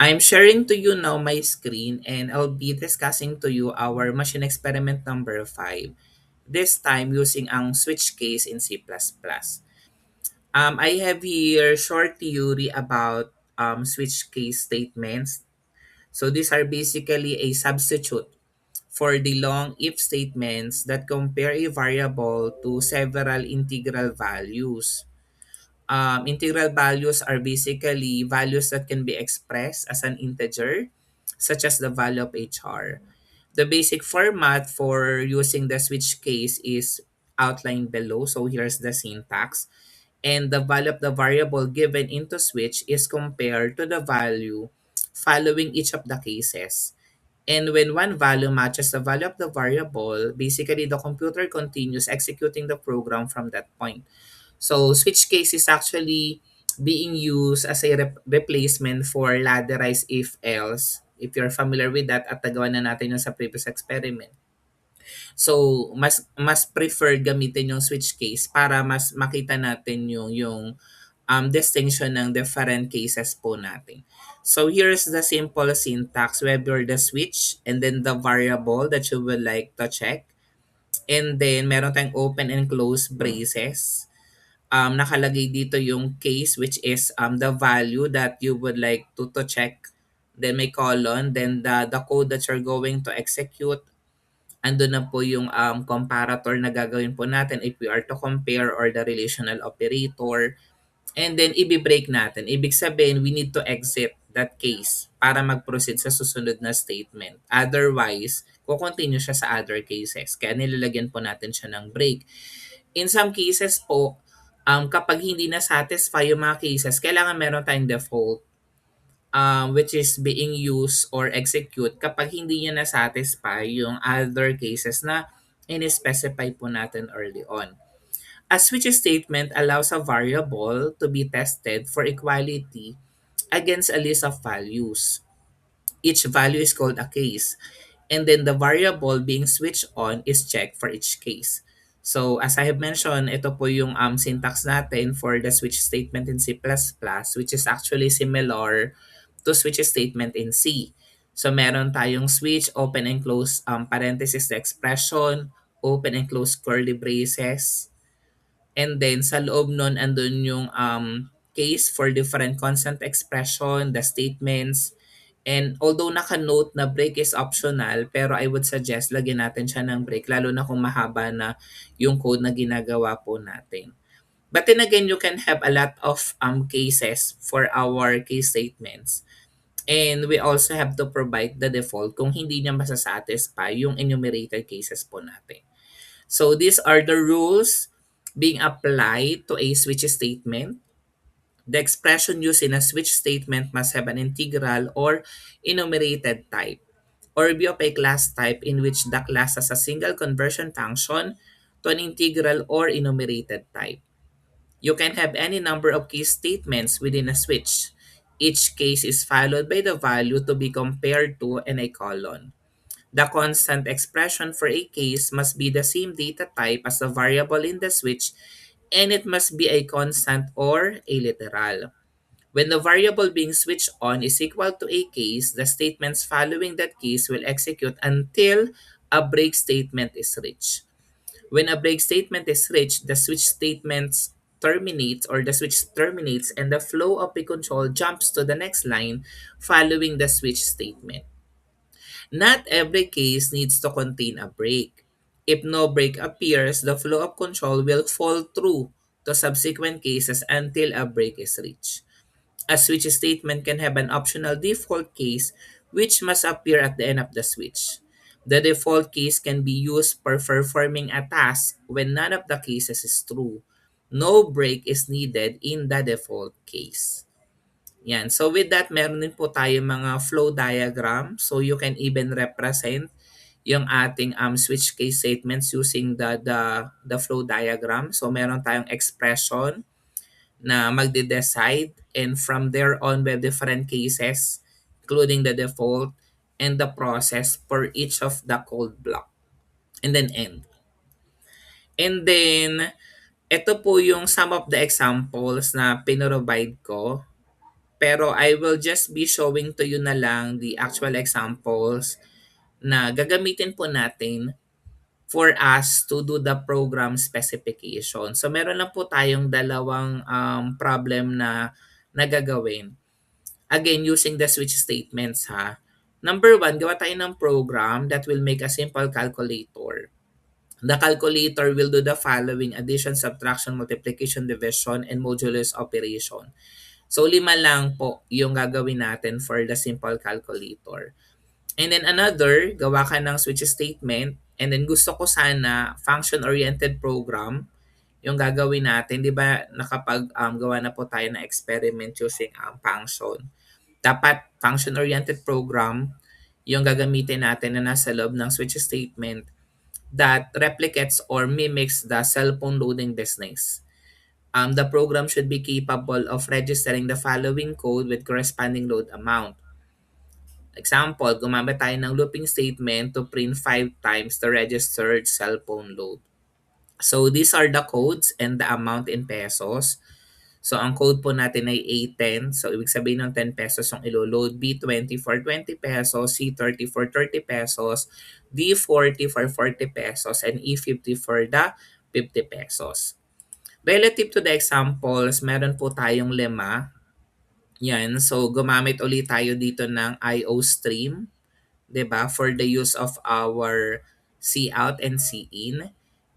I'm sharing to you now my screen and I'll be discussing to you our machine experiment number 5. This time using ang switch case in C++. I have here short theory about switch case statements. So these are basically a substitute for the long if statements that compare a variable to several integral values. Integral values are basically values that can be expressed as an integer, such as the value of HR. The basic format for using the switch case is outlined below. So here's the syntax. And the value of the variable given into switch is compared to the value following each of the cases. And when one value matches the value of the variable, basically the computer continues executing the program from that point. So switch case is actually being used as a replacement for ladderized if else. If you're familiar with that, at nagawa na natin yung sa previous experiment. So mas prefer gamitin yung switch case para mas makita natin yung distinction ng different cases po natin. So here's the simple syntax. We have the switch and then the variable that you would like to check. And then meron tayong open and close braces. Nakalagay dito yung case which is the value that you would like to check. Then may colon, then the code that you're going to execute. Andun na po yung comparator na gagawin po natin if we are to compare or the relational operator. And then i-break natin. Ibig sabihin, we need to exit that case para mag-proceed sa susunod na statement. Otherwise, kukontinue siya sa other cases. Kaya nilalagyan po natin siya ng break. In some cases po, kapag hindi na satisfy yung mga cases, kailangan meron tayong default which is being used or execute kapag hindi niya na-satisfy yung other cases na in-specify po natin early on. A switch statement allows a variable to be tested for equality against a list of values. Each value is called a case, and then the variable being switched on is checked for each case. So as I have mentioned, ito po yung syntax natin for the switch statement in C++, which is actually similar to switch statement in C. So meron tayong switch, open and close parenthesis the expression, open and close curly braces, and then sa loob nun andun yung case for different constant expression, the statements. And although naka-note na break is optional, pero I would suggest lagyan natin siya ng break lalo na kung mahaba na yung code na ginagawa po natin. But then again, you can have a lot of cases for our case statements. And we also have to provide the default kung hindi niya masasatisfy yung enumerated cases po natin. So these are the rules being applied to a switch statement. The expression used in a switch statement must have an integral or enumerated type, or be of a class type in which the class has a single conversion function to an integral or enumerated type. You can have any number of case statements within a switch. Each case is followed by the value to be compared to and a colon. The constant expression for a case must be the same data type as the variable in the switch, and it must be a constant or a literal. When the variable being switched on is equal to a case, the statements following that case will execute until a break statement is reached. When a break statement is reached, the switch statements terminates or the switch terminates and the flow of the control jumps to the next line following the switch statement. Not every case needs to contain a break. If no break appears, the flow of control will fall through to subsequent cases until a break is reached. A switch statement can have an optional default case which must appear at the end of the switch. The default case can be used for performing a task when none of the cases is true. No break is needed in the default case. Yan. So with that, meron din po tayo mga flow diagram. So you can even represent yung ating switch case statements using the flow diagram. So meron tayong expression na magde-decide, and from there on we have different cases including the default and the process for each of the code block, and then end. And then ito po yung some of the examples na pinrovide ko. Pero I will just be showing to you na lang the actual examples na gagamitin po natin for us to do the program specification. So meron lang po tayong dalawang problem na nagagawin. Again, using the switch statements ha. Number one, gawa tayo ng program that will make a simple calculator. The calculator will do the following: addition, subtraction, multiplication, division, and modulus operation. So, lima lang po yung gagawin natin for the simple calculator. And then another, gawa ka ng switch statement. And then gusto ko sana function-oriented program yung gagawin natin. Di ba nakapag gawa na po tayo ng experiment using function. Dapat function-oriented program yung gagamitin natin na nasa loob ng switch statement that replicates or mimics the cellphone loading business. The program should be capable of registering the following code with corresponding load amount. Example, gumamit tayo ng looping statement to print 5 times the registered cellphone load. So these are the codes and the amount in pesos. So ang code po natin ay A10. So ibig sabihin ng 10 pesos yung ilo-load. B20 for 20 pesos, C30 for 30 pesos, D40 for 40 pesos, and E50 for the 50 pesos. Relative to the examples, meron po tayong lema. Yan. So gumamit ulit tayo dito ng IO stream, 'di ba? For the use of our C out and C in.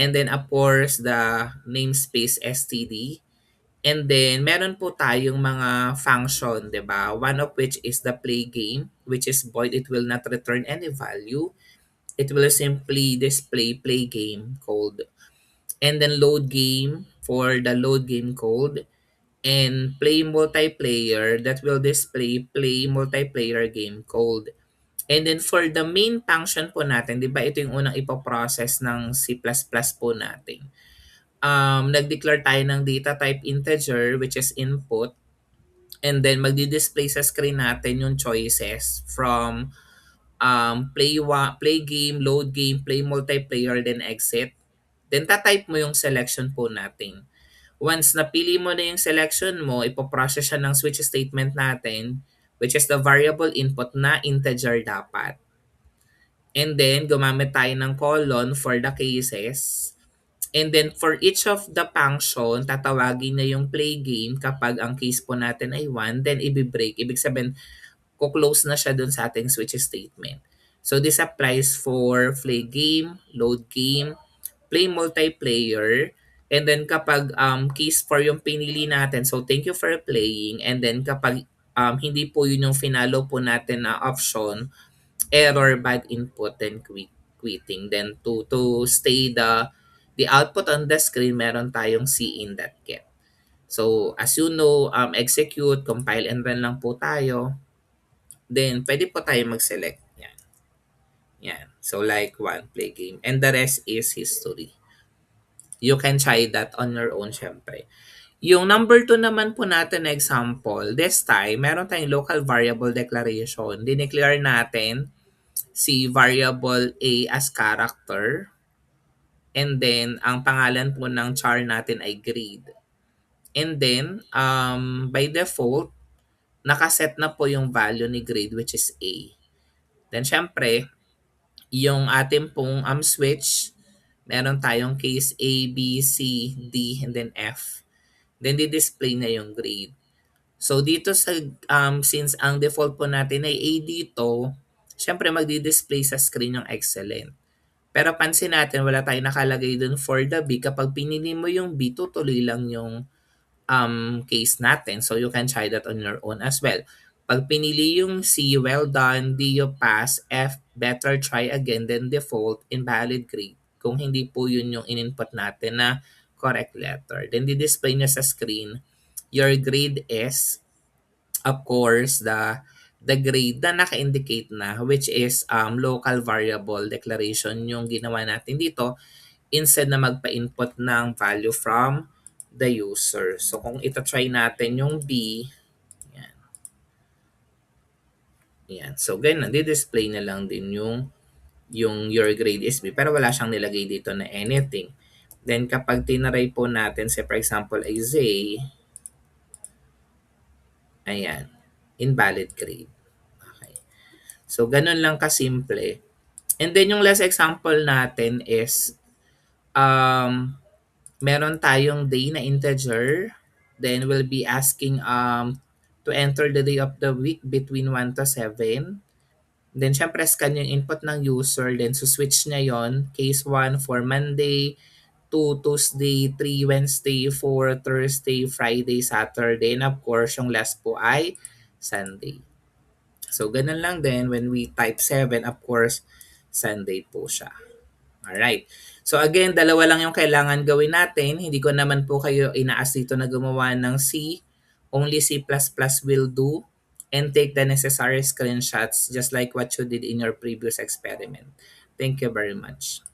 And then of course the namespace std. And then meron po tayong mga function, 'di ba? One of which is the play game, which is void. It will not return any value. It will simply display play game code. And then load game for the load game code, and play multiplayer that will display play multiplayer game code. And then for the main function po natin, 'di ba ito yung unang ipo-process ng C++ po natin. Nag-declare tayo ng data type integer which is input, and then magdi-display sa screen natin yung choices from play game, load game, play multiplayer, then exit. Then tatype mo yung selection po natin. Once napili mo na yung selection mo, ipoprocess siya ng switch statement natin, which is the variable input na integer dapat. And then, gumamit tayo ng colon for the cases. And then, for each of the function, tatawagin na yung play game kapag ang case po natin ay 1, then i-break. Ibig sabihin, kuklose na siya dun sa ating switch statement. So, this applies for play game, load game, play multiplayer, and then kapag case for yung pinili natin, so thank you for playing, and then kapag hindi po yun yung finalo po natin na option, error, bad input, then quitting. Then to stay the output on the screen, meron tayong cin.get. So as you know, execute, compile, and run lang po tayo. Then pwede po tayo mag-select. Yan. Yan. So like one, play game. And the rest is history. You can try that on your own syempre. Yung number 2 naman po natin na example, this time, meron tayong local variable declaration. Dineclare natin si variable A as character, and then ang pangalan po ng char natin ay grade. And then, by default, nakaset na po yung value ni grade which is A. Then syempre, yung ating pong switch, meron tayong case A, B, C, D, and then F. Then di-display na yung grade. So dito sa since ang default po natin ay A dito, syempre magdi-display sa screen yung excellent. Pero pansin natin wala tayong nakalagay dun for the B. Kapag pinili mo yung B, tutuloy lang yung case natin. So you can try that on your own as well. Pag pinili yung C, well done, D, you pass, F, better try again, then default, invalid grade. Kung hindi po yun yung in-input natin na correct letter. Then di-display niya sa screen, your grade is, of course, the grade na naka-indicate na, which is local variable declaration yung ginawa natin dito instead na magpa-input ng value from the user. So kung ita-try natin yung B, yan. Yan. So ganun, di-display na lang din yung your grade is B, pero wala siyang nilagay dito na anything. Then kapag tinaray po natin, say for example ay Zay, Ayan. Invalid grade. Okay. So, ganun lang kasimple. And then, yung last example natin is, meron tayong day na integer. Then, we'll be asking to enter the day of the week between 1 to 7. Then, syempre, scan yung input ng user. Then, switch niya yon. Case 1 for Monday, 2 Tuesday, 3 Wednesday, 4 Thursday, Friday, Saturday, and of course, yung last po ay Sunday. So, ganun lang din when we type 7, of course, Sunday po siya. Alright. So again, dalawa lang yung kailangan gawin natin. Hindi ko naman po kayo inaas dito na gumawa ng C. Only C++ will do. And take the necessary screenshots just like what you did in your previous experiment. Thank you very much.